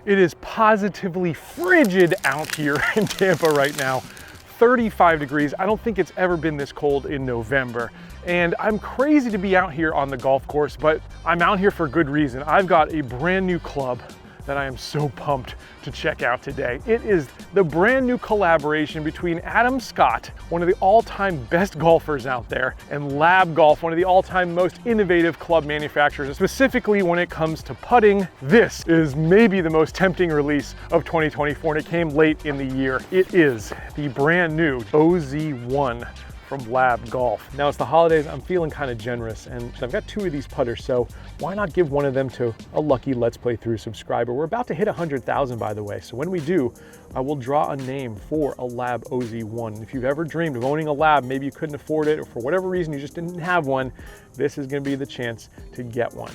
It is positively frigid out here in Tampa right now. 35 degrees. I don't think it's ever been this cold in November. And I'm crazy to be out here on the golf course, but I'm out here for good reason. I've got a brand new club that I am so pumped to check out today. It is the brand new collaboration between Adam Scott, one of the all-time best golfers out there, and LAB Golf, one of the all-time most innovative club manufacturers, specifically when it comes to putting. This is maybe the most tempting release of 2024, and it came late in the year. It is the brand new OZ.1i from LAB Golf. Now it's the holidays, I'm feeling kind of generous, and I've got 2 of these putters, so why not give one of them to a lucky Let's Play Through subscriber? We're about to hit 100,000, by the way, so when we do, I will draw a name for a LAB OZ.1i. If you've ever dreamed of owning a LAB, maybe you couldn't afford it, or for whatever reason you just didn't have one, this is gonna be the chance to get one.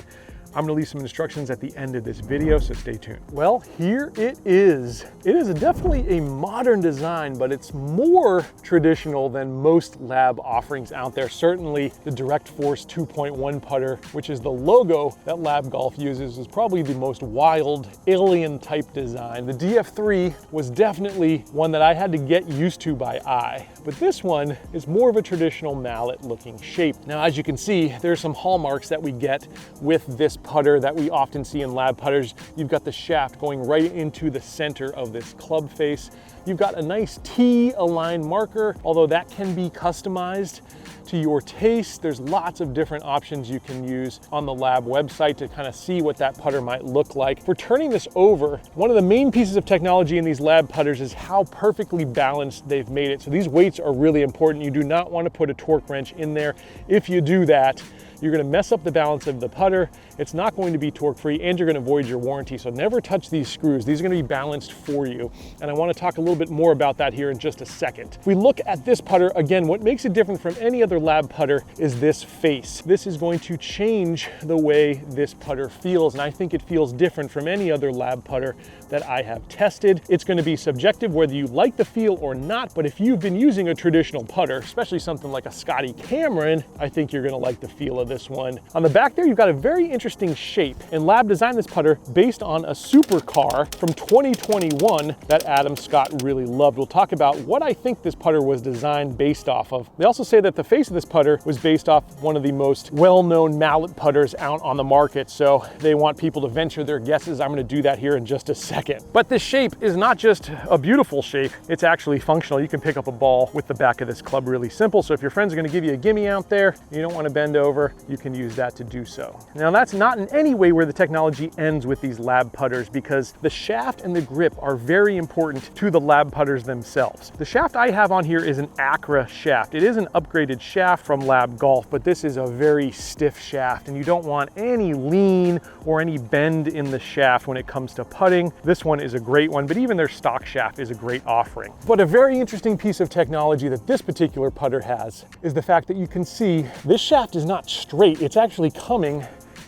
I'm gonna leave some instructions at the end of this video, so stay tuned. Well, here it is. It is definitely a modern design, but it's more traditional than most LAB offerings out there. Certainly the Direct Force 2.1 putter, which is the logo that LAB Golf uses, is probably the most wild, alien type design. The DF3 was definitely one that I had to get used to by eye, but this one is more of a traditional mallet looking shape. Now, as you can see, there's some hallmarks that we get with this putter that we often see in LAB putters. You've got the shaft going right into the center of this club face. You've got a nice T-aligned marker, although that can be customized to your taste. There's lots of different options you can use on the LAB website to kind of see what that putter might look like. For turning this over, one of the main pieces of technology in these LAB putters is how perfectly balanced they've made it. So these weights are really important. You do not want to put a torque wrench in there. If you do that, you're gonna mess up the balance of the putter. It's not going to be torque free, and you're gonna void your warranty. So never touch these screws. These are gonna be balanced for you. And I wanna talk a little bit more about that here in just a second. If we look at this putter, again, what makes it different from any other LAB putter is this face. This is going to change the way this putter feels, and I think it feels different from any other LAB putter that I have tested. It's gonna be subjective whether you like the feel or not, but if you've been using a traditional putter, especially something like a Scotty Cameron, I think you're gonna like the feel of this one. On the back there, you've got a very interesting shape, and LAB designed this putter based on a supercar from 2021 that Adam Scott really loved. We'll talk about what I think this putter was designed based off of. They also say that the face of this putter was based off one of the most well-known mallet putters out on the market, so they want people to venture their guesses. I'm gonna do that here in just a second. But this shape is not just a beautiful shape, it's actually functional. You can pick up a ball with the back of this club really simple, so if your friends are gonna give you a gimme out there, you don't wanna bend over, you can use that to do so. Now that's not in any way where the technology ends with these LAB putters, because the shaft and the grip are very important to the LAB putters themselves. The shaft I have on here is an Acra shaft. It is an upgraded shaft from LAB Golf, but this is a very stiff shaft, and you don't want any lean or any bend in the shaft when it comes to putting. This one is a great one, but even their stock shaft is a great offering. But a very interesting piece of technology that this particular putter has is the fact that you can see this shaft is not straight. It's actually coming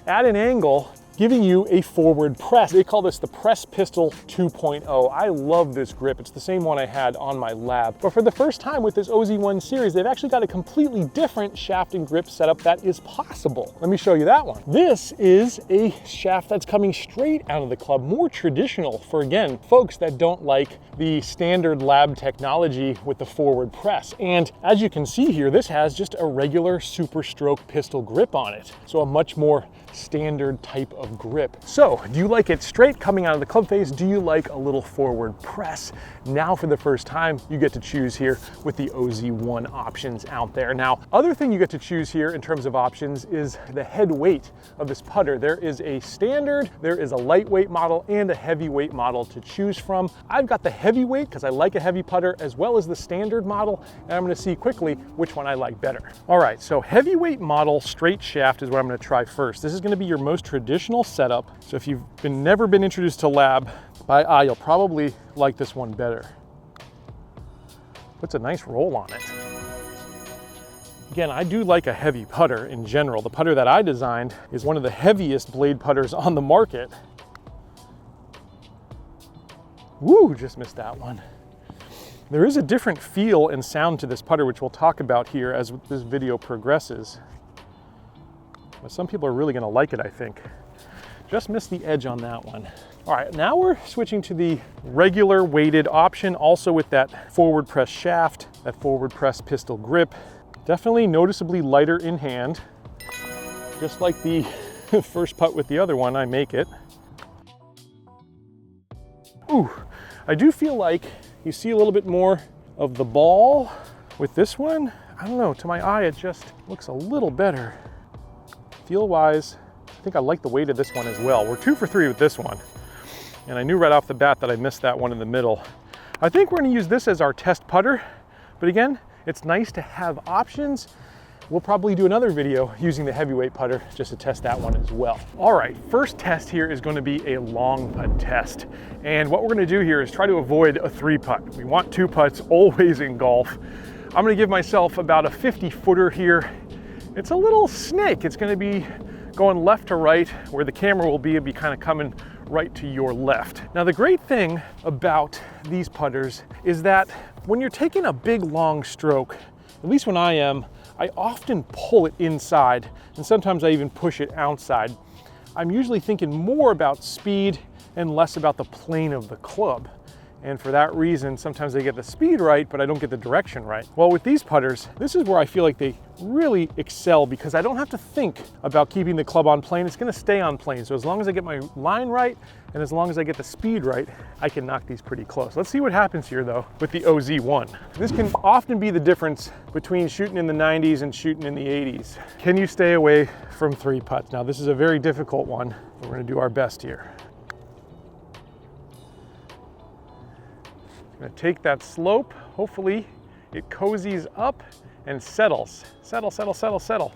at an angle, giving you a forward press. They call this the Press Pistol 2.0. I love this grip. It's the same one I had on my LAB. But for the first time with this OZ.1 series, they've actually got a completely different shaft and grip setup that is possible. Let me show you that one. This is a shaft that's coming straight out of the club, more traditional for, again, folks that don't like the standard LAB technology with the forward press. And as you can see here, this has just a regular Super Stroke pistol grip on it. So a much more standard type of grip. So do you like it straight coming out of the club face? Do you like a little forward press? Now for the first time, you get to choose here with the OZ.1 options out there. Now, other thing you get to choose here in terms of options is the head weight of this putter. There is a standard, there is a lightweight model, and a heavyweight model to choose from. I've got the heavyweight because I like a heavy putter, as well as the standard model, and I'm gonna see quickly which one I like better. All right, so heavyweight model straight shaft is what I'm gonna try first. This is gonna be your most traditional setup. So if you've never been introduced to LAB by eye, you'll probably like this one better. Puts a nice roll on it. Again, I do like a heavy putter in general. The putter that I designed is one of the heaviest blade putters on the market. Woo, just missed that one. There is a different feel and sound to this putter, which we'll talk about here as this video progresses. But some people are really gonna like it, I think. Just missed the edge on that one. All right, now we're switching to the regular weighted option, also with that forward press shaft, that forward press pistol grip. Definitely noticeably lighter in hand. Just like the first putt with the other one, I make it. Ooh, I do feel like you see a little bit more of the ball with this one. I don't know, to my eye, it just looks a little better. Feel-wise, I think I like the weight of this one as well. We're 2 for 3 with this one. And I knew right off the bat that I missed that one in the middle. I think we're gonna use this as our test putter, but again, it's nice to have options. We'll probably do another video using the heavyweight putter just to test that one as well. All right, first test here is going to be a long putt test. And what we're going to do here is try to avoid a 3-putt. We want 2 putts always in golf. I'm going to give myself about a 50-footer here. It's a little snake. It's going to be going left to right, where the camera will be kind of coming right to your left. Now, the great thing about these putters is that when you're taking a big long stroke, at least when I am, I often pull it inside, and sometimes I even push it outside. I'm usually thinking more about speed and less about the plane of the club. And for that reason, sometimes I get the speed right, but I don't get the direction right. Well, with these putters, this is where I feel like they really excel, because I don't have to think about keeping the club on plane. It's gonna stay on plane. So as long as I get my line right, and as long as I get the speed right, I can knock these pretty close. Let's see what happens here though with the OZ1. This can often be the difference between shooting in the 90s and shooting in the 80s. Can you stay away from 3 putts? Now, this is a very difficult one, but we're gonna do our best here. I'm gonna take that slope. Hopefully it cozies up and settles. Settle, settle, settle, settle.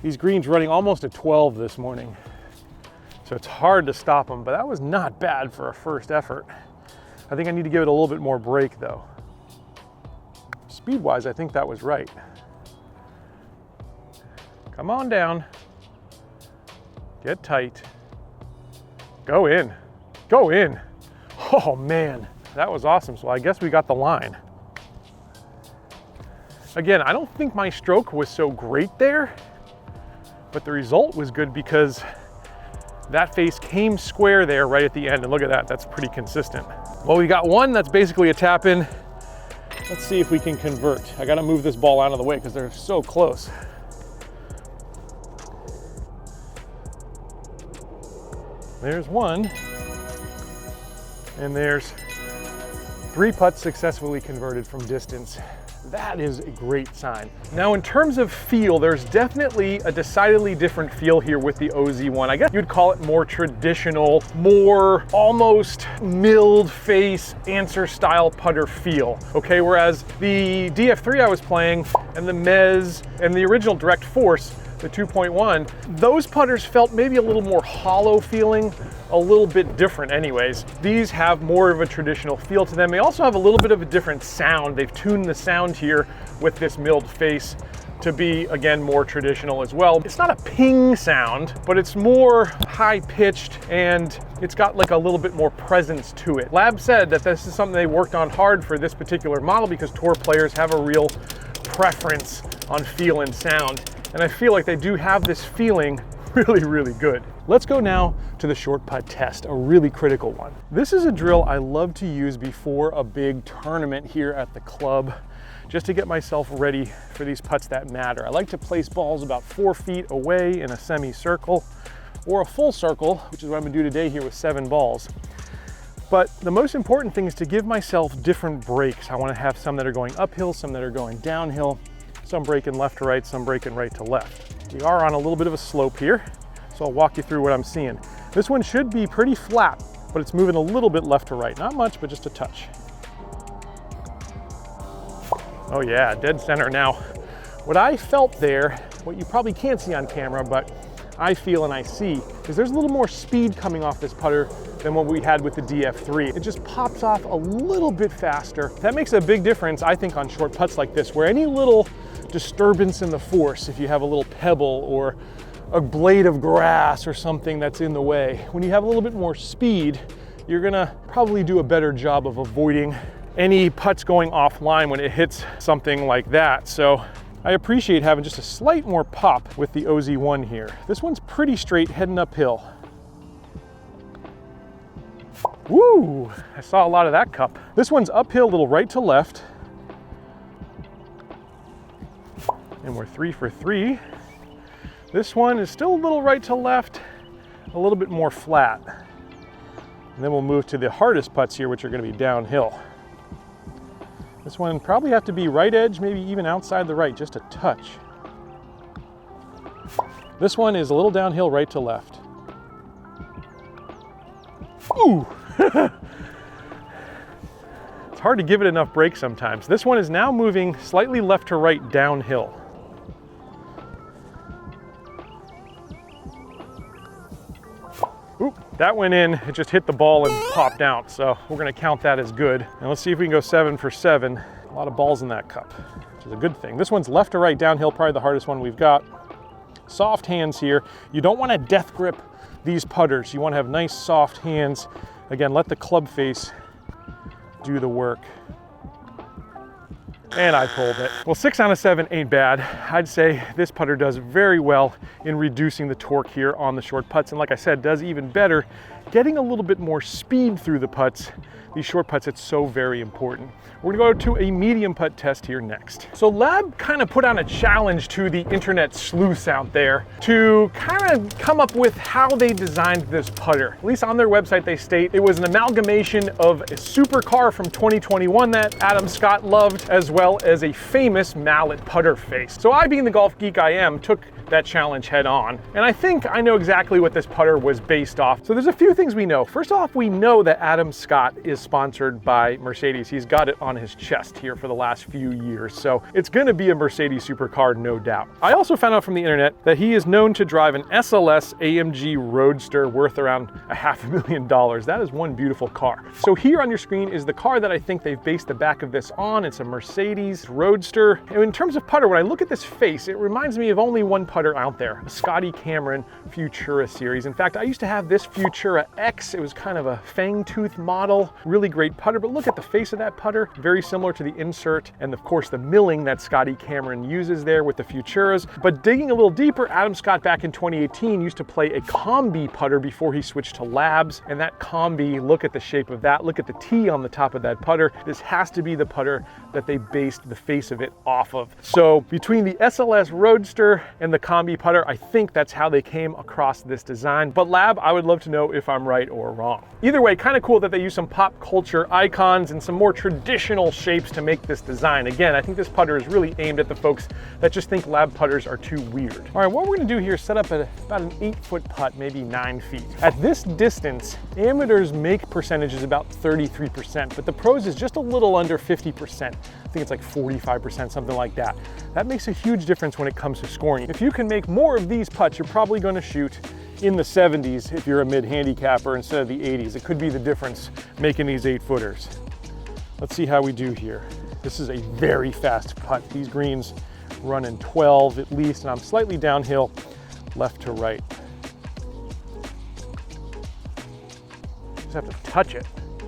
These greens running almost at 12 this morning, so it's hard to stop them, but that was not bad for a first effort. I think I need to give it a little bit more break though. Speed-wise, I think that was right. Come on down. Get tight. Go in. Go in. Oh man. That was awesome. So I guess we got the line. Again, I don't think my stroke was so great there, but the result was good because that face came square there right at the end. And look at that, that's pretty consistent. Well, we got one that's basically a tap in. Let's see if we can convert. I gotta move this ball out of the way because they're so close. There's one, and there's 3 putts successfully converted from distance. That is a great sign. Now, in terms of feel, there's definitely a decidedly different feel here with the OZ1. I guess you'd call it more traditional, more almost milled face answer style putter feel. Okay, whereas the DF3 I was playing and the Mez and the original Direct Force, the 2.1, those putters felt maybe a little more hollow feeling, a little bit different anyways. These have more of a traditional feel to them. They also have a little bit of a different sound. They've tuned the sound here with this milled face to be, again, more traditional as well. It's not a ping sound, but it's more high-pitched and it's got like a little bit more presence to it. LAB said that this is something they worked on hard for this particular model because tour players have a real preference on feel and sound. And I feel like they do have this feeling really, really good. Let's go now to the short putt test, a really critical one. This is a drill I love to use before a big tournament here at the club, just to get myself ready for these putts that matter. I like to place balls about 4 feet away in a semicircle or a full circle, which is what I'm gonna do today here with 7 balls. But the most important thing is to give myself different breaks. I wanna have some that are going uphill, some that are going downhill, some breaking left to right, some breaking right to left. We are on a little bit of a slope here, so I'll walk you through what I'm seeing. This one should be pretty flat, but it's moving a little bit left to right. Not much, but just a touch. Oh yeah, dead center. Now, what I felt there, what you probably can't see on camera, but I feel and I see, is there's a little more speed coming off this putter than what we had with the DF3. It just pops off a little bit faster. That makes a big difference, I think, on short putts like this, where any little disturbance in the force, if you have a little pebble or a blade of grass or something that's in the way, when you have a little bit more speed, you're gonna probably do a better job of avoiding any putts going offline when it hits something like that. So I appreciate having just a slight more pop with the OZ1 here. This one's pretty straight heading uphill. Woo, I saw a lot of that cup. This one's uphill, a little right to left. And we're 3 for 3. This one is still a little right to left, a little bit more flat. And then we'll move to the hardest putts here, which are gonna be downhill. This one probably have to be right edge, maybe even outside the right, just a touch. This one is a little downhill, right to left. Ooh! It's hard to give it enough break sometimes. This one is now moving slightly left to right downhill. Oop, that went in, it just hit the ball and popped out, so we're gonna count that as good. And let's see if we can go 7 for 7. A lot of balls in that cup, which is a good thing. This one's left to right downhill, probably the hardest one we've got. Soft hands here. You don't wanna death grip these putters. You wanna have nice soft hands. Again, let the club face do the work. And I pulled it. Well, 6 out of 7 ain't bad. I'd say this putter does very well in reducing the torque here on the short putts. And like I said, does even better getting a little bit more speed through the putts. These short putts, it's so very important. We're gonna go to a medium putt test here next. So LAB kind of put on a challenge to the internet sleuths out there to kind of come up with how they designed this putter. At least on their website, they state it was an amalgamation of a supercar from 2021 that Adam Scott loved, as well as a famous mallet putter face. So I, being the golf geek I am, took that challenge head on. And I think I know exactly what this putter was based off. So there's a few things we know. First off, we know that Adam Scott is sponsored by Mercedes. He's got it on his chest here for the last few years. So it's gonna be a Mercedes supercar, no doubt. I also found out from the internet that he is known to drive an SLS AMG Roadster worth around $500,000. That is one beautiful car. So here on your screen is the car that I think they've based the back of this on. It's a Mercedes Roadster. And in terms of putter, when I look at this face, it reminds me of only one putter out there, a Scotty Cameron Futura series. In fact, I used to have this Futura X. It was kind of a fang tooth model, really great putter, but look at the face of that putter, very similar to the insert and of course the milling that Scotty Cameron uses there with the Futuras. But digging a little deeper, Adam Scott back in 2018 used to play a combi putter before he switched to LABs, and that combi, look at the shape of that, look at the T on the top of that putter. This has to be the putter that they based the face of it off of. So between the SLS Roadster and the combi putter, I think that's how they came across this design. But LAB, I would love to know if I'm right or wrong. Either way, kind of cool that they use some pop culture icons and some more traditional shapes to make this design. Again, I think this putter is really aimed at the folks that just think LAB putters are too weird. All right, what we're gonna do here is set up about an 8-foot putt, maybe 9 feet. At this distance, amateurs make percentages about 33%, but the pros is just a little under 50%. I think it's like 45%, something like that. That makes a huge difference when it comes to scoring. If you can make more of these putts, you're probably going to shoot in the 70s if you're a mid-handicapper instead of the 80s. It could be the difference making these 8-footers. Let's see how we do here. This is a very fast putt. These greens run in 12 at least, and I'm slightly downhill left to right. Just have to touch it.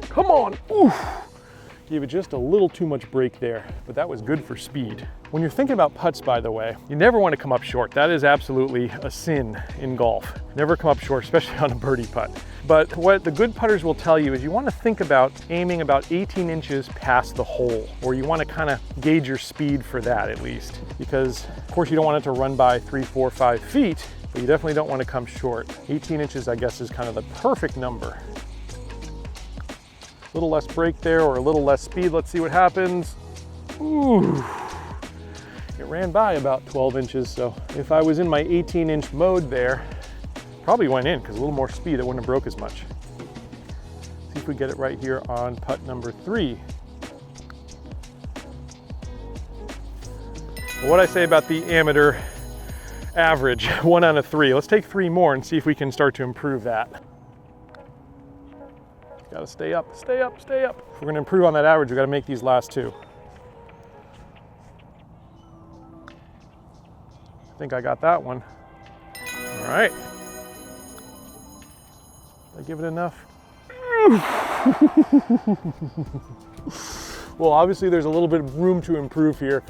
Come on, oof. Gave it just a little too much break there, but that was good for speed. When you're thinking about putts, by the way, you never want to come up short. That is absolutely a sin in golf. Never come up short, especially on a birdie putt. But what the good putters will tell you is you want to think about aiming about 18 inches past the hole, or you want to kind of gauge your speed for that at least. Because of course you don't want it to run by 3, 4, 5 feet, but you definitely don't want to come short. 18 inches, I guess, is kind of the perfect number. A little less break there or a little less speed. Let's see what happens. Ooh, it ran by about 12 inches. So if I was in my 18-inch mode there, probably went in because a little more speed, it wouldn't have broke as much. See if we get it right here on putt number 3. Well, what I say about the amateur average, 1 out of 3. Let's take 3 more and see if we can start to improve that. Gotta stay up, stay up, stay up. If we're gonna improve on that average, we gotta make these last 2. I think I got that one. All right. Did I give it enough? Well, obviously there's a little bit of room to improve here.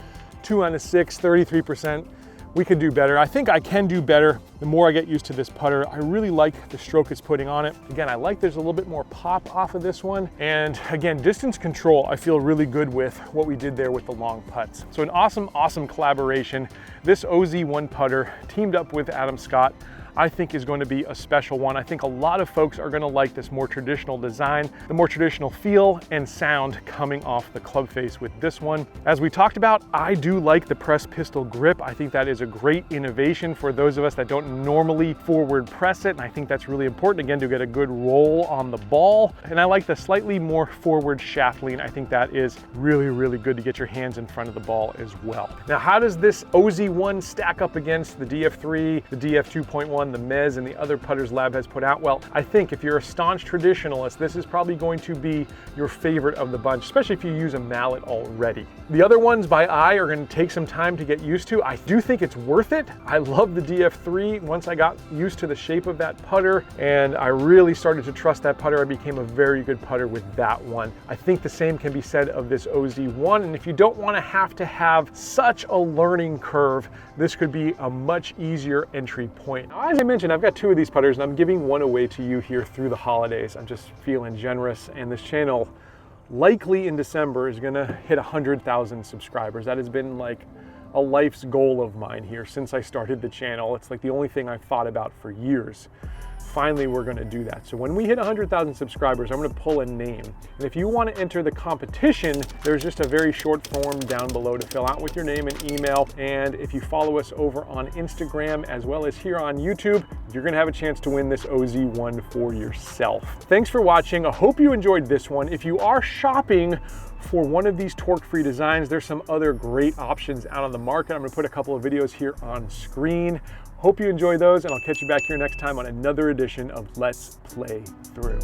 2 out of 6, 33%. we could do better. I think I can do better the more I get used to this putter. I really like the stroke it's putting on it. Again, I like there's a little bit more pop off of this one. And again, distance control, I feel really good with what we did there with the long putts. So an awesome, awesome collaboration. This OZ1 putter teamed up with Adam Scott, I think is going to be a special one. I think a lot of folks are going to like this more traditional design, the more traditional feel and sound coming off the club face with this one. As we talked about, I do like the press pistol grip. I think that is a great innovation for those of us that don't normally forward press it. And I think that's really important, again, to get a good roll on the ball. And I like the slightly more forward shaft lean. I think that is really, really good to get your hands in front of the ball as well. Now, how does this OZ1 stack up against the DF3, the DF2.1, the Mez, and the other putters Lab has put out? Well, I think if you're a staunch traditionalist, this is probably going to be your favorite of the bunch, especially if you use a mallet already. The other ones by eye are going to take some time to get used to. I do think it's worth it. I love the DF3. Once I got used to the shape of that putter and I really started to trust that putter, I became a very good putter with that one. I think the same can be said of this OZ1, and if you don't want to have such a learning curve, this could be a much easier entry point. Now, as I mentioned, I've got two of these putters and I'm giving one away to you here through the holidays. I'm just feeling generous, and this channel likely in December is gonna hit 100,000 subscribers. That has been like a life's goal of mine here since I started the channel. It's like the only thing I've thought about for years. Finally, we're gonna do that. So when we hit 100,000 subscribers, I'm gonna pull a name. And if you wanna enter the competition, there's just a very short form down below to fill out with your name and email. And if you follow us over on Instagram as well as here on YouTube, you're gonna have a chance to win this OZ1 for yourself. Thanks for watching. I hope you enjoyed this one. If you are shopping for one of these torque-free designs, there's some other great options out on the market. I'm gonna put a couple of videos here on screen. Hope you enjoy those, and I'll catch you back here next time on another edition of Let's Play Through.